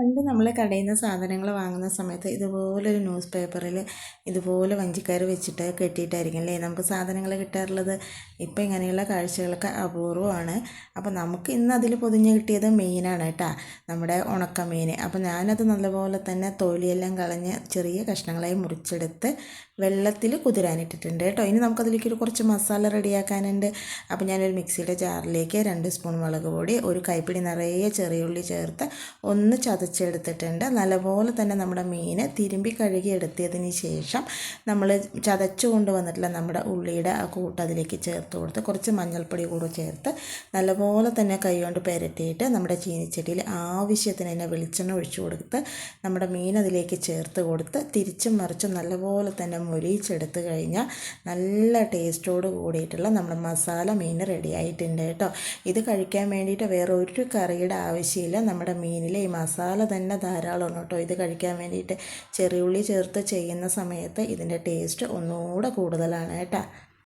പണ്ട് നമ്മൾ കടയിൽ നിന്ന് സാധനങ്ങൾ വാങ്ങുന്ന സമയത്ത് ഇതുപോലൊരു ന്യൂസ് പേപ്പറിൽ ഇതുപോലെ വഞ്ചിക്കയർ വെച്ചിട്ട് കെട്ടിയിട്ടായിരിക്കും അല്ലേ നമുക്ക് സാധനങ്ങൾ കിട്ടാറുള്ളത്. ഇപ്പം ഇങ്ങനെയുള്ള കാഴ്ചകളൊക്കെ അപൂർവമാണ്. അപ്പോൾ നമുക്ക് ഇന്ന് അതിൽ പൊതിഞ്ഞ് കിട്ടിയത് മീനാണ് കേട്ടോ, നമ്മുടെ ഉണക്കമീൻ. അപ്പോൾ ഞാനത് നല്ലപോലെ തന്നെ തൊലിയെല്ലാം കളഞ്ഞ് ചെറിയ കഷ്ണങ്ങളായി മുറിച്ചെടുത്ത് വെള്ളത്തിൽ കുതിരാനിട്ടിട്ടുണ്ട് കേട്ടോ. ഇനി നമുക്കതിലേക്ക് കുറച്ച് മസാല റെഡിയാക്കാനുണ്ട്. അപ്പോൾ ഞാനൊരു മിക്സിയുടെ ജാറിലേക്ക് 2 സ്പൂൺ മുളക് പൊടി, ഒരു കൈപ്പിടി നിറയെ ചെറിയുള്ളി ചേർത്ത് ഒന്ന് ചതച്ചെടുത്തിട്ടുണ്ട്. നല്ലപോലെ തന്നെ നമ്മുടെ മീൻ തിരുമ്പി കഴുകി എടുത്തതിന് ശേഷം നമ്മൾ ചതച്ചു കൊണ്ടുവന്നിട്ടുള്ള നമ്മുടെ ഉള്ളിയുടെ ആ കൂട്ട് അതിലേക്ക് ചേർത്ത് കൊടുത്ത് കുറച്ച് മഞ്ഞൾപ്പൊടി കൂടെ ചേർത്ത് നല്ലപോലെ തന്നെ കൈകൊണ്ട് പുരട്ടിയിട്ട് നമ്മുടെ ചീനിച്ചട്ടിയിൽ ആവശ്യത്തിന് തന്നെ വെളിച്ചെണ്ണ ഒഴിച്ചു കൊടുത്ത് നമ്മുടെ മീൻ അതിലേക്ക് ചേർത്ത് കൊടുത്ത് തിരിച്ചും മറിച്ചും നല്ലപോലെ തന്നെ മൊരിയിച്ചെടുത്ത് കഴിഞ്ഞാൽ നല്ല ടേസ്റ്റോട് കൂടിയിട്ടുള്ള നമ്മുടെ മസാല മീൻ റെഡി ആയിട്ടുണ്ട് കേട്ടോ. ഇത് കഴിക്കാൻ വേണ്ടിയിട്ട് വേറെ ഒരു കറിയുടെ ആവശ്യമില്ല. നമ്മുടെ മീനിലെ ഈ മസാല തന്നെ ധാരാളമാണ് കേട്ടോ ഇത് കഴിക്കാൻ വേണ്ടിയിട്ട്. ചെറിയുള്ളി ചേർത്ത് ചെയ്യുന്ന സമയത്ത് ഇതിൻ്റെ ടേസ്റ്റ് ഒന്നുകൂടെ കൂടുതലാണ് കേട്ടോ.